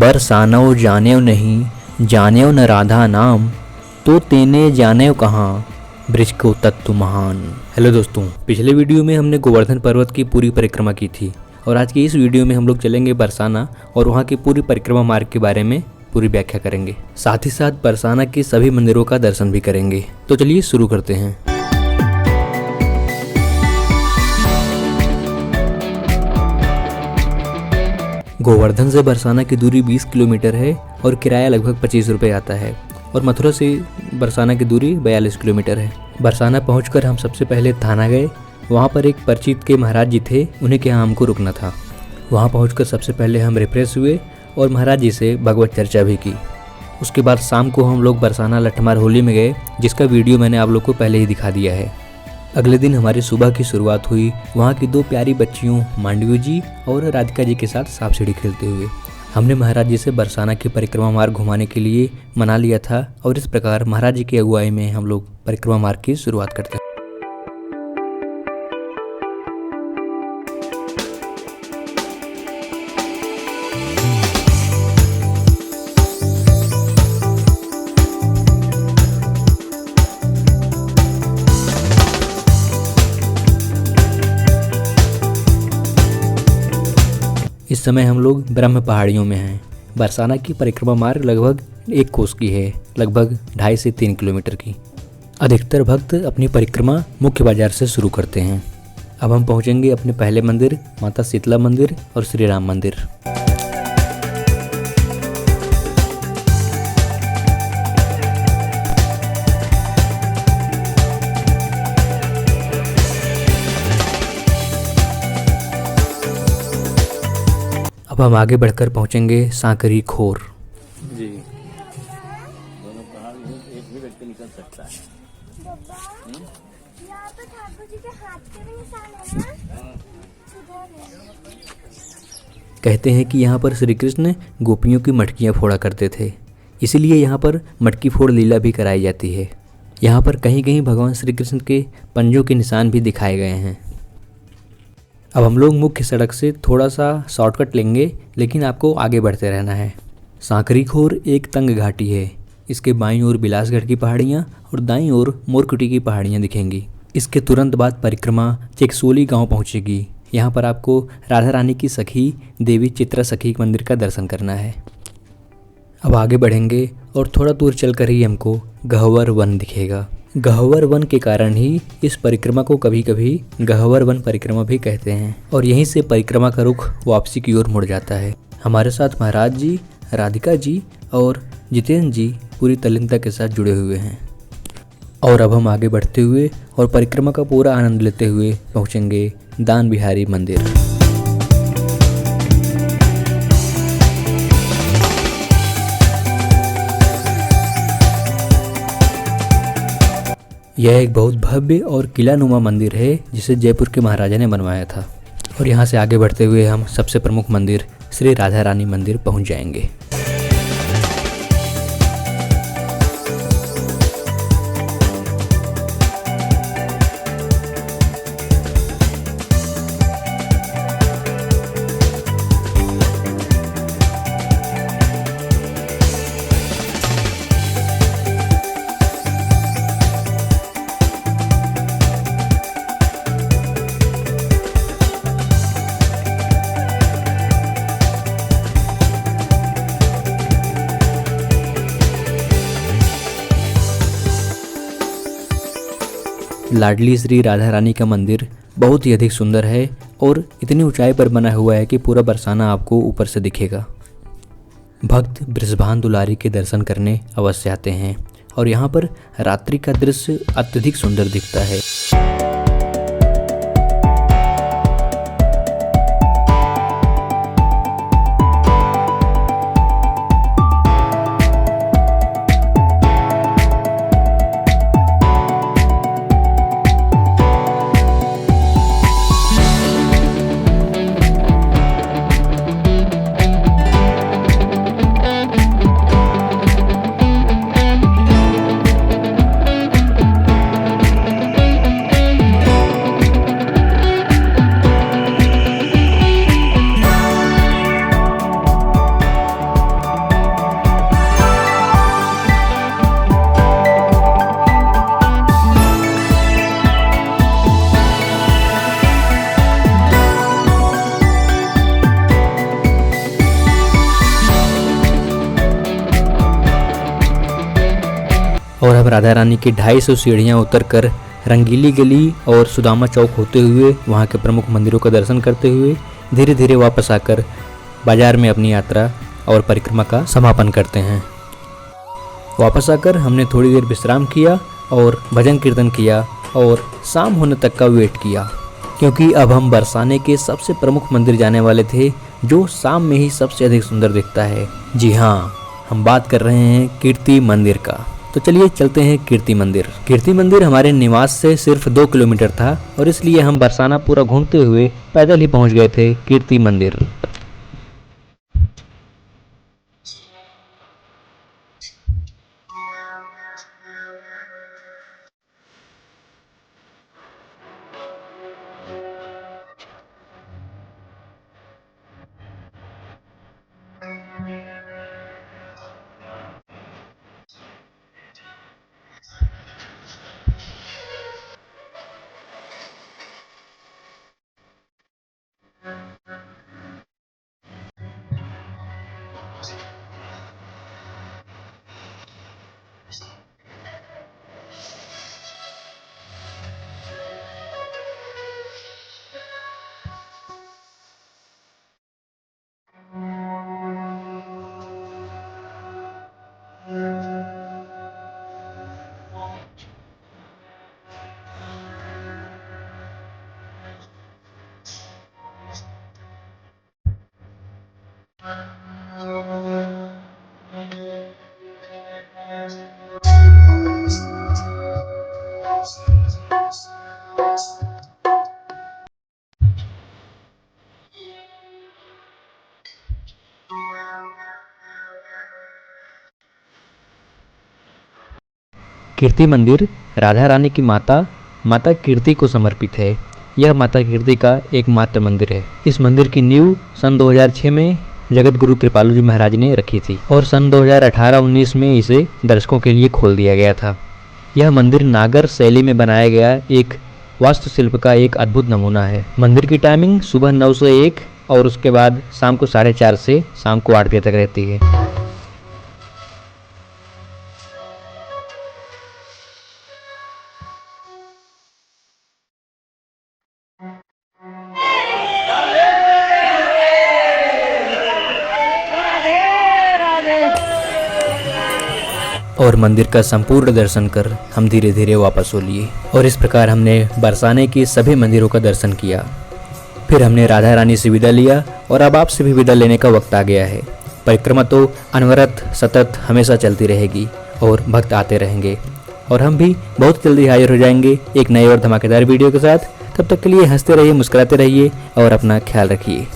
बरसानव जानेव नहीं, जानेव न राधा नाम, तो तेने जानेव कहाँ, ब्रिज को तत्व महान। हेलो दोस्तों, पिछले वीडियो में हमने गोवर्धन पर्वत की पूरी परिक्रमा की थी और आज की इस वीडियो में हम लोग चलेंगे बरसाना और वहाँ की पूरी परिक्रमा मार्ग के बारे में पूरी व्याख्या करेंगे। साथ ही साथ बरसाना के सभी मंदिरों का दर्शन भी करेंगे। तो चलिए शुरू करते हैं। गोवर्धन से बरसाना की दूरी 20 किलोमीटर है और किराया लगभग 25 रुपये आता है और मथुरा से बरसाना की दूरी 42 किलोमीटर है। बरसाना पहुंचकर हम सबसे पहले थाना गए। वहां पर एक परिचित के महाराज जी थे, उन्हीं के यहाँ हमको रुकना था। वहां पहुंचकर सबसे पहले हम रिफ्रेश हुए और महाराज जी से भगवत चर्चा भी की। उसके बाद शाम को हम लोग बरसाना लठमार होली में गए, जिसका वीडियो मैंने आप लोग को पहले ही दिखा दिया है। अगले दिन हमारी सुबह की शुरुआत हुई वहाँ की दो प्यारी बच्चियों मांडवी जी और राधिका जी के साथ सांप सीढ़ी खेलते हुए। हमने महाराज जी से बरसाना की परिक्रमा मार्ग घुमाने के लिए मना लिया था और इस प्रकार महाराज जी की अगुवाई में हम लोग परिक्रमा मार्ग की शुरुआत करते हैं। इस समय हम लोग ब्रह्म पहाड़ियों में हैं। बरसाना की परिक्रमा मार्ग लगभग 1 कोस की है, लगभग 2.5 से 3 किलोमीटर की। अधिकतर भक्त अपनी परिक्रमा मुख्य बाजार से शुरू करते हैं। अब हम पहुंचेंगे अपने पहले मंदिर माता शीतला मंदिर और श्री राम मंदिर। अब हम आगे बढ़कर पहुंचेंगे सांकरी खोर। जी दोनों पहाड़ एक भी व्यक्ति निकल सकता है। यहाँ पे ठाकुर जी के हाथ के भी निशान है ना? कहते हैं कि यहाँ पर श्री कृष्ण गोपियों की मटकियाँ फोड़ा करते थे, इसीलिए यहाँ पर मटकी फोड़ लीला भी कराई जाती है। यहाँ पर कहीं कहीं भगवान श्री कृष्ण के पंजों के निशान भी दिखाए गए हैं। अब हम लोग मुख्य सड़क से थोड़ा सा शॉर्टकट लेंगे, लेकिन आपको आगे बढ़ते रहना है। सांकरी खोर एक तंग घाटी है। इसके बाईं ओर बिलासगढ़ की पहाड़ियाँ और दाईं ओर मोरकुटी की पहाड़ियाँ दिखेंगी। इसके तुरंत बाद परिक्रमा चेकसोली गांव पहुंचेगी। यहाँ पर आपको राधा रानी की सखी देवी चित्रा सखी मंदिर का दर्शन करना है। अब आगे बढ़ेंगे और थोड़ा दूर चलकर ही हमको गहवर वन दिखेगा। गहवर वन के कारण ही इस परिक्रमा को कभी कभी गहवर वन परिक्रमा भी कहते हैं और यहीं से परिक्रमा का रुख वापसी की ओर मुड़ जाता है। हमारे साथ महाराज जी, राधिका जी और जितेंद्र जी पूरी तल्लीनता के साथ जुड़े हुए हैं। और अब हम आगे बढ़ते हुए और परिक्रमा का पूरा आनंद लेते हुए पहुंचेंगे दान बिहारी मंदिर। यह एक बहुत भव्य और किलानुमा मंदिर है जिसे जयपुर के महाराजा ने बनवाया था। और यहाँ से आगे बढ़ते हुए हम सबसे प्रमुख मंदिर श्री राधा रानी मंदिर पहुँच जाएंगे। लाडली श्री राधा रानी का मंदिर बहुत ही अधिक सुंदर है और इतनी ऊंचाई पर बना हुआ है कि पूरा बरसाना आपको ऊपर से दिखेगा। भक्त बृषभान दुलारी के दर्शन करने अवश्य आते हैं और यहाँ पर रात्रि का दृश्य अत्यधिक सुंदर दिखता है। राधा रानी की 250 सीढ़ियाँ उतरकर रंगीली गली और सुदामा चौक होते हुए वहाँ के प्रमुख मंदिरों का दर्शन करते हुए धीरे धीरे वापस आकर बाजार में अपनी यात्रा और परिक्रमा का समापन करते हैं। वापस आकर हमने थोड़ी देर विश्राम किया और भजन कीर्तन किया और शाम होने तक का वेट किया, क्योंकि अब हम बरसाने के सबसे प्रमुख मंदिर जाने वाले थे जो शाम में ही सबसे अधिक सुंदर दिखता है। जी हाँ, हम बात कर रहे हैं कीर्ति मंदिर का। तो चलिए चलते हैं कीर्ति मंदिर। कीर्ति मंदिर हमारे निवास से सिर्फ 2 किलोमीटर था और इसलिए हम बरसाना पूरा घूमते हुए पैदल ही पहुंच गए थे कीर्ति मंदिर। कीर्ति मंदिर राधा रानी की माता कीर्ति को समर्पित है। यह माता कीर्ति का एकमात्र मंदिर है। इस मंदिर की नींव सन 2006 में जगत गुरु कृपालु जी महाराज ने रखी थी और सन 2018-19 में इसे दर्शकों के लिए खोल दिया गया था। यह मंदिर नागर शैली में बनाया गया एक वास्तुशिल्प का एक अद्भुत नमूना है। मंदिर की टाइमिंग सुबह 9 से 1 और उसके बाद शाम को 4:30 से शाम को 8 बजे तक रहती है। और मंदिर का संपूर्ण दर्शन कर हम धीरे धीरे वापस हो लिए और इस प्रकार हमने बरसाने के सभी मंदिरों का दर्शन किया। फिर हमने राधा रानी से विदा लिया और अब आपसे भी विदा लेने का वक्त आ गया है। परिक्रमा तो अनवरत सतत हमेशा चलती रहेगी और भक्त आते रहेंगे और हम भी बहुत जल्दी हाजिर हो जाएंगे एक नए और धमाकेदार वीडियो के साथ। तब तक के लिए हंसते रहिए, मुस्कुराते रहिए और अपना ख्याल रखिए।